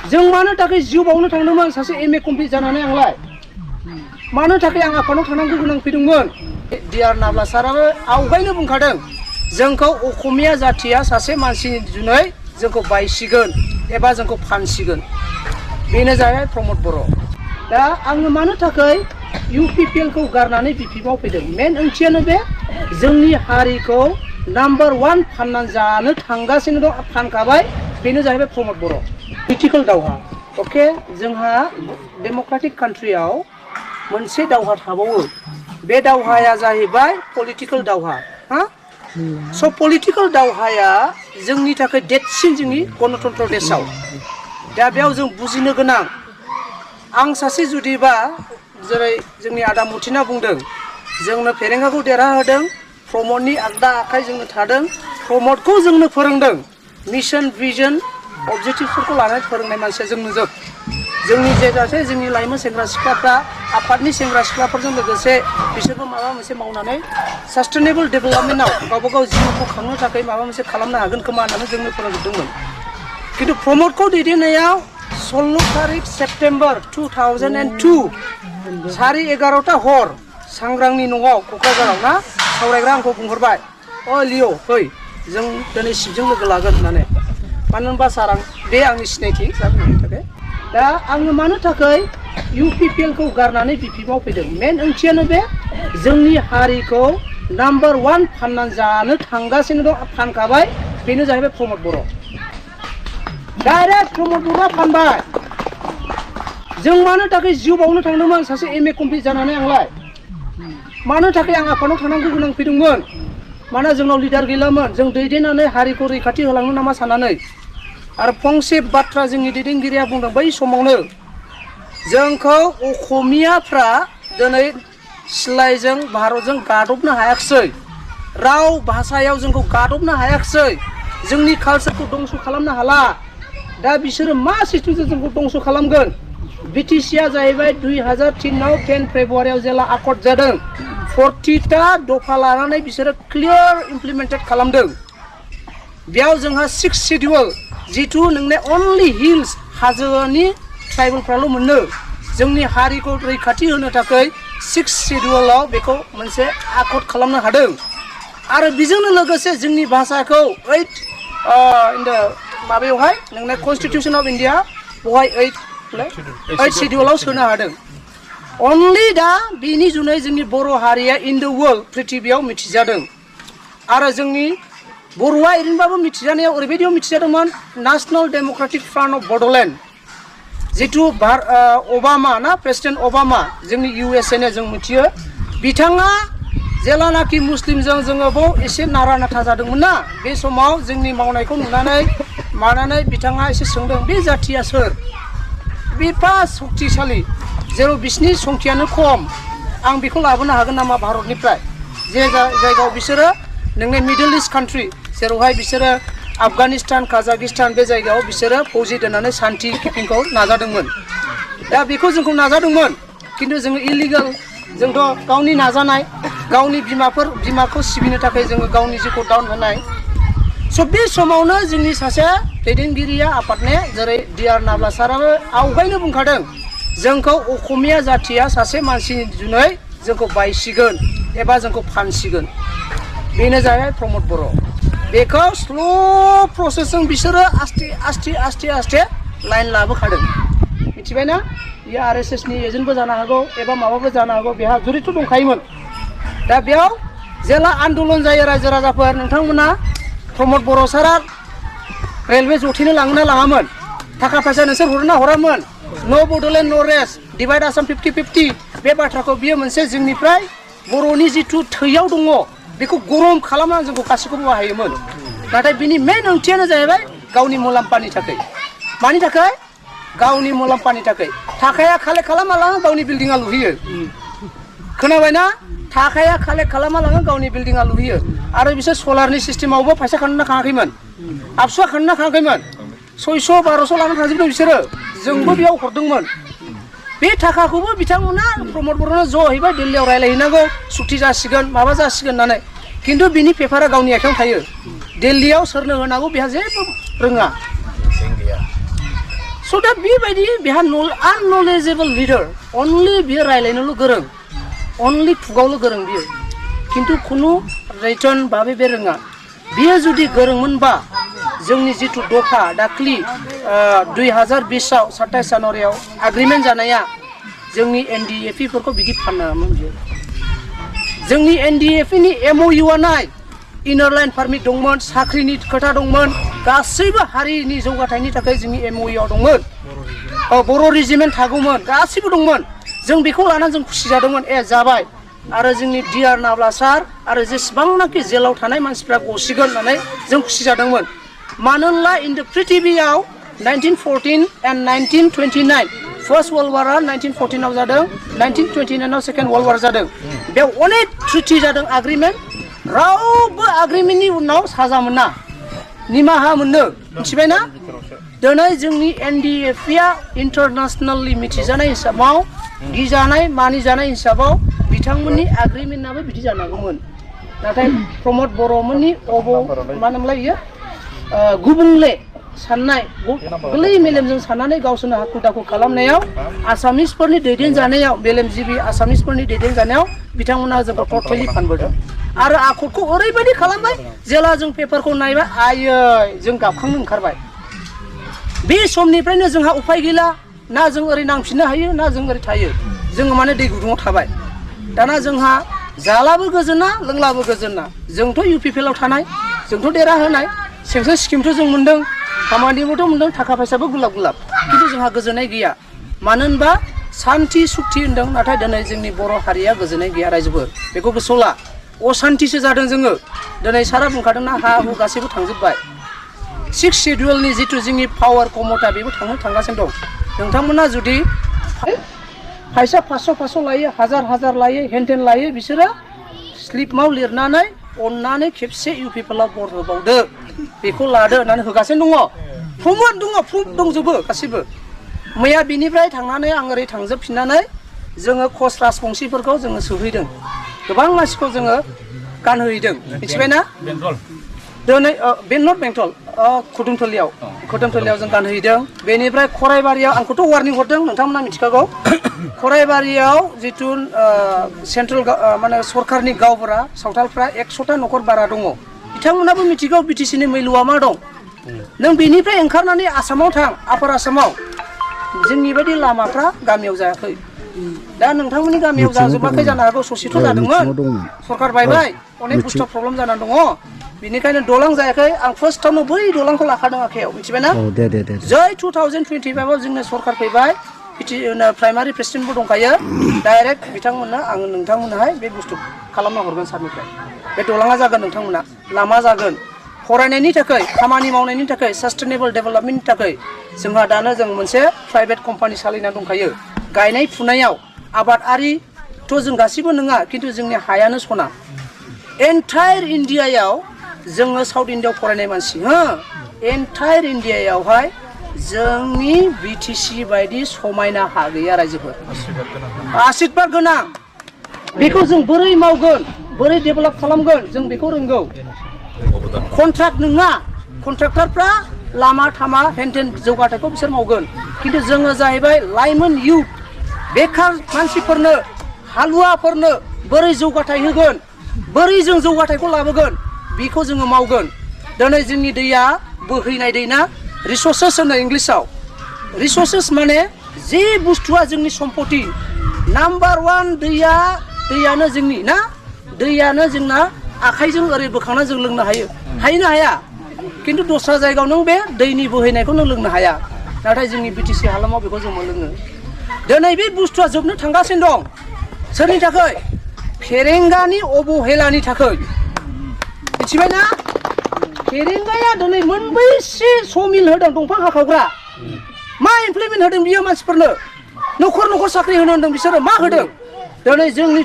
जों मानो थाखाय जिउ बावनो थांदोंमोन सासे एमए कमप्लिट जानानै आंलाय मानो थाखाय आं आफादाव थांनांगौ गोनां फैदोंमोन डिआर नाब्ला साराबो आवगायनो बुंखादों जोंखौ असमिया जाथिया सासे मानसिनि जुनै जोंखौ बायसिगोन एबा जोंखौ फानसिगोन बेनो जाबाय प्रमद बर' दा आङो मानो थाखाय इउपिपिएल खौ गारनानै बिपिएफआव फैदों मेन ओंथियानो बे जोंनि हारिखौ नाम्बार 1 फाननानै जानो थांगासिनो दं फानखाबाय बेनो जाहैबाय प्रमद बर' पलिटिकल दावहा अके जोंहा डेम'क्रेटिक कान्ट्रियाव मोनसे दावहा थाबावो बे दावहाया जाहैबाय पलिटिकल दावहा हा स' पलिटिकल दावहाया जोंनि थाखाय देरसिन जोंनि गणतन्त्र देशआव दा बेयाव जों बुजिनो गोनां आं सासे जुदिबा जेरै जोंनि आदा मथिना बुंदों जोंनो फेरेंगाखौ देरहाहोदों प्रमदनि आगदा आखाइ जोंनो थादों प्रमदखौ जोंनो फोरोंदों मिशन भिजन अबजेक्टिभफोरखौ लानानै फोरोंनाय मानसिया जोंनो जोंनि जायगासे जोंनि लाइमोन सेंग्रा सिख्लाफ्रा आफादनि सेंग्रा सिख्लाफोरजों लोगोसे बिसोरबो माबा मोनसे मावनानै सास्टेनेबल डेभेलपमेन्टआव गावबा गाव जिउखौ खांनो थाखाय माबा मोनसे खालामनो हागोन खोमा होननानै जोंनो फोरोंजोबदोंमोन खिन्थु प्रमदखौ दैदेननायाव 16 तारिख सेप्तेम्बर 2002 11:30 हर सांग्रांनि न'आव क'क्राझाराव ना सावरायग्रा आंखौ बुंहरबाय अ लिअ फै जों दिनै शिबजों लोगो लागोन होननानै मानो होनबा सार आं बे आंनि सिनायथि सार बुंनो थाखाय दा आङो मानो थाखाय इउपिपिएल खौ गारनानै बिपिएफआव फैदों मेन ओंथियानो बे जोंनि हारिखौ नाम्बार 1 फाननानै जानो थांगासिनो दं फानखाबाय बेनो जाहैबाय प्रमद बर' डाइरेक्ट प्रमद बर'आ फानबाय जों मानो थाखाय जिउ बावनो थांदोंमोन सासे एमए कमप्लिट जानानै आंलाय मानो थाखाय आं आफादाव थांनांगौ गोनां फैदोंमोन मानोना जोंनाव लिडार गैलामोन जों दैदेननानै हारिखौ रैखाथि होलांनो नामा साननानै आरो फंसे बाथ्रा जोंनि दैदेनगिरिया बुंदों बै समावनो जोंखौ असमियाफ्रा दिनै सिलाइजों भारतजों गादबनो हायाखिसै राव भाषायाव जोंखौ गादबनो हायाखिसै जोंनि कालचारखौ दंस' खालामनो हाला दा बिसोरो मा सिस्टेमजों जोंखौ दंस' खालामगोन बिटिसिआ जाहैबाय 2003 आव 10 फेब्रुवारियाव जेला आकर्ड जादों 40टा दफा लानानै बिसोरो क्लियार इमप्लिमेन्टेड खालामदों बेयाव जोंहा 6 शेड्युल जिथु नोंने अनलि हिल्स हाजोनि ट्राइबेलफ्राल' मोनो जोंनि हारिखौ रैखाथि होनो थाखाय 6 शेड्युलाव बेखौ मोनसे आकर्ड खालामनो हादों आरो बेजोंनो लोगोसे जोंनि भाषाखौ 8 माबायावहाय नोंने कनस्टिटिउसन अफ इन्डिया बेवहाय 8 शेड्युलाव सोनो हादों अनलि दा बेनि जुनै जोंनि बर' हारिया इन द वर्ल्ड पृथिबियाव मिथिजादों आरो जोंनि बर'आ ओरैनोबाबो मिथिजानायाव ओरैबायदियाव मिथिजादोंमोन national democratic front of Bodoland जिथु ओबामा ना प्रेसिडेन्ट ओबामा जोंनि इउएसए जों मिथियो बिथाङा जेलानाखि मुस्लिमजों जोङो बाव एसे नारा नाथा जादोंमोन ना बे समाव जोंनि मावनायखौ नुनानै मानानै बिथाङा एसे सोंदों बे जाथिया सोर बिफा शक्तिशाली जेराव बिसिनि संख्यानो खम आं बेखौ लाबोनो हागोन नामा भारतनिफ्राय जे जायगायाव बिसोरो नोंनि मिडल इस्ट कान्ट्रि जेरावहाय बिसोरो आफगानिस्तान काजाकिस्तान बे जायगायाव बिसोरो फौजि दोननानै शान्ति किपिंखौ नाजादोंमोन दा बेखौ जोंखौ नाजादोंमोन खिन्थु जोङो इलिगेल जोंथ' गावनि नाजानाय गावनि बिमाखौ सिबिनो थाखाय जोङो गावनि जिउखौ दाउन होनाय स' बे समावनो जोंनि सासे दैदेनगिरिया आफादने जेरै डिआर नाब्ला साराबो आवगायनो बुंखादों जोंखौ असमिया जाथिया सासे मानसिनि जुनै जोंखौ बायसिगोन एबा जोंखौ फानसिगोन बेनो जाहैबाय प्रमद बर' बेखौ स्ल' प्रसेसजों बिसोरो आस्थे लाइन लाबोखादों मिथिबायना बेयो आरएसएसनि एजेन्टबो जानो हागौ एबा माबाबो जानो हागौ बेहा जुरिथ' दंखायोमोन दा बेयाव जेला आन्दलन जायो रायजो राजाफोर नोंथांमोना प्रमद बर' सारा रेलवे जथेनो लाङोना लाङामोन थाखा फैसा नोंसोर हरोना हरामोन न' बड'लेण्ड न' रेस्ट डिभाइड आसाम 50-50 बे बाथ्राखौ बियो मोनसे जोंनिफ्राय बर'नि जिथु थैयाव दङ बेखौ गरम खालामनानै जोंखौ गासैखौबो बाहायोमोन नाथाय बिनि मेन ओंथियानो जाहैबाय गावनि मुलाम्फानि थाखाय मानि थाखाय गावनि मुलाम्फानि थाखाय थाखाया कालेक्ट खालामा लाङो गावनि बिल्डिंआ लुहैयो खोनाबायना थाखाया कालेक्ट खालामा लाङो गावनि बिल्डिंआ लुहैयो आरो बिसोर सलारनि सिस्टेमावबो फैसा खानना खाङाखैमोन आबसुआ खानना खाङाखैमोन 600-1200 लानानै थांजोबदों बिसोरो जोंबो बेयाव हरदोंमोन बे थाखाखौबो बिथांमोना प्रमद बर'नो ज' हैबाय दिल्लीयाव रायलायहैनांगौ सुक्ति जासिगोन माबा जासिगोन होननानै खिन्थु बिनि पेपारा गावनि आखायाव थायो दिल्लीयाव सोरनो होनांगौ बेहा जेबो रोङा स' दा बेबायदि बेहा आननलेजेबल लिडार अनलि बियो रायलायनोल' गोरों अनलि खुगावल' गोरों बियो खिन्थु खुनु रिटार्न भाबै बे रोङा बियो जुदि गोरोंमोनबा जोंनि जिथु दफा दाख्लि 2020आव 27 जानुवारियाव एग्रिमेन्ट जानाया जोंनि NDFE फोरखौ बिदि फाननाङामोन बियो जोंनि NDFE नि MOU नाय इनार लाइन पारमिट दंमोन साख्रिनि खोथा दंमोन गासैबो हारिनि जौगाथायनि थाखाय जोंनि MOU आव दंमोन बर' रेजिमेन्ट थागौमोन गासैबो दंमोन जों बेखौ लानानै जों खुसि जादोंमोन जाबाय आरो जोंनि डिआर नाब्ला सार आरो जेसेबांनाखि जेलाव थानाय मानसिफ्रा गसिगोन होननानै जों खुसि जादोंमोन मानोना इन द पृथिबीयाव 1914 and 1929 फार्स्ट वर्ल्ड वारआ 1914 आव जादों 1929 आव सेकेन्ड वर्ल्ड वार जादों बेयाव अनेक ट्रिटि जादों एग्रिमेन्ट रावबो एग्रिमेन्टनि उनाव साजा मोना निमाहा मोनो मिथिबायना दिनै जोंनि NDFE आ इन्टारनेसनेलि मिथिजानाय हिसाबाव गिजानाय मानिजानाय हिसाबाव बिथांमोननि एग्रिमेन्टआबो बिदि जानांगौमोन नाथाय प्रमद बर'मोननि मा होनोमोनलाय इयो गुबुंले साननाय गोरलै मेलेमजों साननानै गावसोरनो हाखु दाखु खालामनायाव आसामिसफोरनि दैदेनजानायाव मेलेमजिबि आसामिसफोरनि दैदेनजानायाव बिथांमोना जोंखौ टटेलि फानबोदों आरो आखुखौ ओरैबायदि खालामबाय जेला जों पेपारखौ नायबाय आयै जों गाबखांनो ओंखारबाय बे समनिफ्रायनो जोंहा उपाय गैला ना जों ओरै नांफिननो हायो ना जों ओरै थायो जोङो माने दै गुदुङाव थाबाय दाना जोंहा जालाबो गोजोना लोंलाबो गोजोना जोंथ' UPPL आव थानाय जोंथ' देरहाहोनाय सेंसन स्किमथ' जों मोन्दों खामानिबोथ' मोन्दों थाखा फैसाबो गुलाब गुलाब खिन्थु जोंहा गोजोननाय गैया मानो होनबा सान्थि सुक्ति होन्दों नाथाय दिनै जोंनि बर' हारिया गोजोननाय गैया रायजोफोर बेखौ गोसोआव ला असान्थिसो जादों जोङो दिनै सारा बुंखादोंना हा हु गासैबो थांजोब्बाय 6 शेड्युलनि जिथु जोंनि पावार कमथा बेबो थांगासिनो दं नोंथांमोना जुदि फैसा 500 लायो हाजार लायो हेनटेन लायो बिसोरो स्लिपआव लिरनानै अननानै खेबसे UPPL आव भट होबावदो बेखौ लादो होननानै होगासिनो दङ प्रमाण दङ प्रुफ दंजोबो गासिबो मैया बिनिफ्राय थांनानै आं ओरै थांजोबफिननानै जोङो कच राजबंसिफोरखौ जोङो सोहैदों गोबां मानसिखौ जोङो गानहोहैदों मिथिबायना दिनै बेंटल खुदुमथलियाव जों गानहैदों बेनिफ्राय खराइबारियाव आंखौथ' वार्निं हरदों नोंथांमोना मिथिखागौ खराइबारियाव जिथु सेन्ट्रेल माने सरकारनि गावबुरा सावथालफ्रा 100टा न'खर बारा दङ बिथांमोनाबो मिथिगौ BTC नि मैलुआ मा दं नों बेनिफ्राय ओंखारनानै आसामाव थां आपार आसामाव जोंनि बायदि लामाफ्रा गामियाव जायाखै दा नोंथांमोननि गामियाव जाजोबाखै जानो हागौ ससेथ' जादोंमोन सरकार बायबाय अनेक बुस्थु प्रब्लेम जानानै दङ बिनिखायनो दलां जायाखै आं फार्स्टआवनो बै दलांखौ लाखादों आखायाव मिथिबायना जै 2025 आव जोंनो सरकार फैबाय प्राइमारि प्रेसिडेन्टबो दंखायो डाइरेक्ट बिथांमोननो आङो नोंथांमोननोहाय बे बुस्थु खालामना हरगोन सारनिफ्राय बे दलाङा जागोन नोंथांमोना लामा जागोन फरायनायनि थाखाय खामानि मावनायनि थाखाय सास्टेनेबल डेभेलपमेन्टनि थाखाय जोंहा दानो जों मोनसे प्राइभेट कम्पानि सालायना दंखायो गायनाय फुनायाव आबादारिथ' जों गासिबो नङा खिन्थु जोंनि हायानो सना एन्टायर इन्डियायाव जोङो साउथ इन्डियायाव फरायनाय मानसि एन्टायर इन्डियायावहाय जोंनि BTC बायदि समायना हा गैया रायजोफोर आशीर्बाद गोनां बेखौ जों बोरै मावगोन बोरै डेभेलप खालामगोन जों बेखौ रोंगौ कन्ट्राक्ट नङा कन्ट्राक्टरफ्रा लामा थामा हेनटेन जौगाथायखौ बिसोर मावगोन खिन्थु जोङो जाहैबाय लाइमोन इउथ बेकार मानसिफोरनो हालुवाफोरनो बोरै जौगाथाय होगोन बोरै जों जौगाथायखौ लाबोगोन बेखौ जोङो मावगोन दिनै जोंनि दैया बोहैनाय दै ना रिसोर्सेस होनो इंलिसाव रिसोर्सेस माने जे बुस्थुआ जोंनि सम्पति नाम्बार 1 दैयानो जोंनि ना दैयानो जोंना आखाइजों ओरै बोखांना जों लोंनो हायो हायोना हाया खिन्थु दस्रा जायगायाव नों बे दैनि बोहैनायखौ नों लोंनो हाया नाथाय जोंनि BTC हालामाव बेखौ जों मोनलोङो दिनै बे बुस्थुआ जोबनो थांगासिनो दं सोरनि थाखाय फेरेंगानि अबहेलानि थाखाय मिथिबायना फेरेंगाया दिनै मोनबैसे समिल होदों दंफां हाखावग्रा मा इमप्लिमेन्ट होदों बियो मानसिफोरनो न'खर साख्रि होनो होदों बिसोरो मा होदों दिनै जोंनि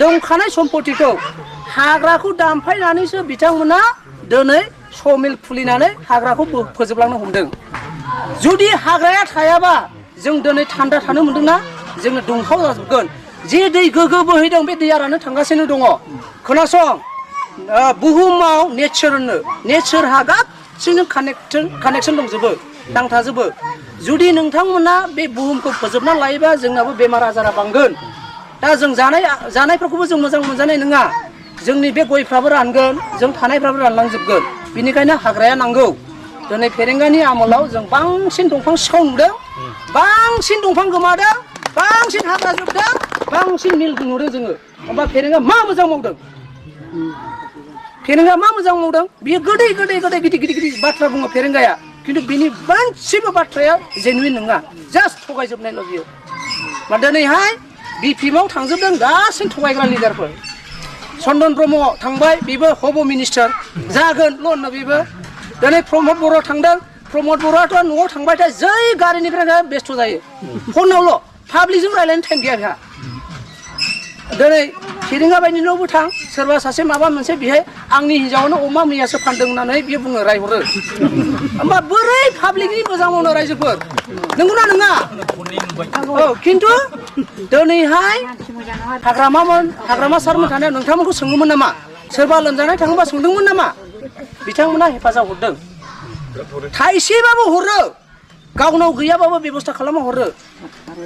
दंखानाय सम्पतिखौ हाग्राखौ दानफायनानैसो बिथांमोना दिनै समिल खुलिनानै हाग्राखौ फोजोबलांनो हमदों जुदि हाग्राया थायाबा जों दिनै थान्दा थानो मोनदोंना जोंनो दुंहाव जाजोबगोन जे दै गोगो बोहैदों बे दैया राननो थांगासिनो दङ खोनासं बुहुमाव नेचारहा गासैजों कानेक्सन दंजोबो नांथाजोबो जुदि नोंथांमोना बे बुहुमखौ फोजोबना लायोबा जोंनाबो बेमार आजारा बांगोन दा जों जानायफोरखौबो जों मोजां मोनजानाय नङा जोंनि बे गयफ्राबो रानगोन जों थानायफ्राबो रानलांजोबगोन बिनिखायनो हाग्राया नांगौ दिनै फेरेंगानि आमोलाव जों बांसिन दंफां सिखाव नुदों बांसिन दंफां गोमादों बांसिन हाग्रा जोबदों बांसिन मिल नुदों जोङो होमबा फेरेंगा मा मोजां मावदों फेरेंगा मा मोजां मावदों बियो गोदै गिदिर बाथ्रा बुङो फेरेंगाया खिन्थु बिनि मोनसेबो बाथ्राया जेनुइन नङा जास्ट थगायजोबनायल' बियो मा दिनैहाय बिपिएमआव थांजोबदों गासै थगायग्रा लिडारफोर चन्दन ब्रह्म थांबाय बेबो हब मिनिस्टार जागोनल' होनो बेबो दिनै प्रमद बर' थांदों प्रमद बर'आथ' न'आव थांबाथाय जै गारिनिफ्राय बेस्थ' जायो फनावल' पाब्लिकजों रायज्लायनो टाइम गैया बेहा दिनै फेरेंगा बायदि न'आवबो थां सोरबा सासे माबा मोनसे बेहाय आंनि हिन्जावनो अमा मैयासो फानदों होननानै बियो बुङो रायहरो होमबा बोरै पाब्लिकनि मोजां मावनो रायजोफोर नंगौना नङा औ खिन्थु दिनैहाय हाग्रामा सारमोन थानायाव नोंथांमोनखौ सोङोमोन नामा सोरबा लोमजानाय थाङोबा सोंदोंमोन नामा बिथांमोना हेफाजाब हरदों थाइसेबाबो हरो गावनाव गैयाबाबो बेबस्था खालामना हरो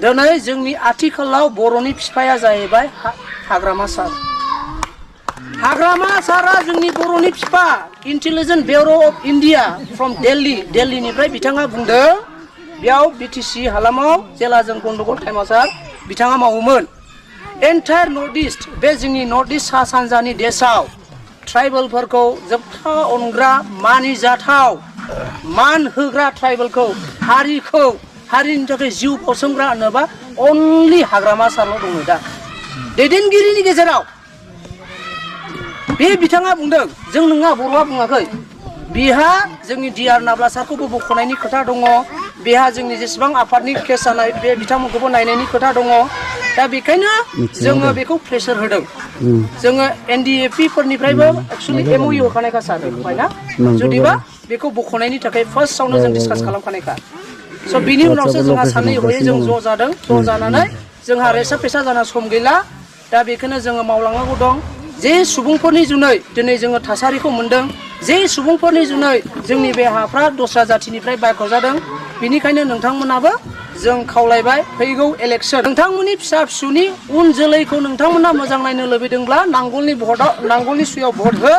दिनै जोंनि आथिखालाव बर'नि बिफाया जाहैबाय हाग्रामा सारा जोंनि बर'नि बिफा intelligence bureau' of India from दिल्लीनिफ्राय बिथाङा बुंदों बेयाव बिटिसि हालामाव जेला जों गन्दगल टाइमाव सार बिथाङा मावोमोन एन्टायर नर्थ इस्ट बे जोंनि नर्थ इस्ट सा सानजानि देशआव ट्राइबेलफोरखौ जोबथा अनग्रा मानिजाथाव मान होग्रा ट्राइबेलखौ हारिनि थाखाय जिउ बाउसोमग्रा होनोबा अनलि हाग्रामा सारल' दङ दा दैदेनगिरिनि गेजेराव बे बिथाङा बुंदों जों नङा बर'आ बुङाखै बिहा जोंनि डिआर नाब्ला सारखौबो बख'नायनि खोथा दङ बेहा जोंनि जेसेबां आफादनि केस जानाय बे बिथांमोनखौबो नायनायनि खोथा दङ दा बेखायनो जोङो बेखौ प्रेसार होदों जोङो एनडिएफपि फोरनिफ्रायबो एक्सुवेलि एमअइउ होखानायखा सारबाय ना जुदिबा बेखौ बख'नायनि थाखाय फार्स्टआवनो जों डिसकास खालामखानायखा स' बिनि उनावसो जोंहा सानै हयै जों ज' जादों ज' जानानै जोंहा रेसा फेसा जाना सम गैला दा बेखौनो जोङो मावलांनांगौ दं जे सुबुंफोरनि जुनै दिनै जोङो थासारिखौ मोन्दों जे सुबुंफोरनि जुनै जोंनि बे हाफ्रा दस्रा जाथिनिफ्राय बायख'जादों बिनिखायनो नोंथांमोनाबो जों खावलायबाय फैगौ इलेक्सन नोंथांमोननि फिसा फिसौनि उन जोलैखौ नोंथांमोना मोजां नायनो लुबैदोंब्ला नांगोलनि सुयाव भट हो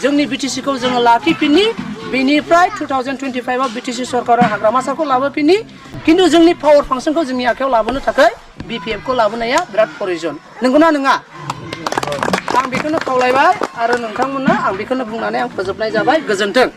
जोंनि बिटिसिखौ जोङो लाखिफिननि बेनिफ्राय 2025आव बिटिसि सरकारा हाग्रामा सारखौ लाबोफिननि खिन्थु जोंनि पावार फांसनखौ जोंनि आखायाव लाबोनो थाखाय बिपिएफखौ लाबोनाया बिराद प्रयजन नंगौना नङा आं बेखौनो खावलायबाय आरो नोंथांमोना आं बेखौनो बुंनानै आं फोजोबनाय जाबाय गोजोन्थों।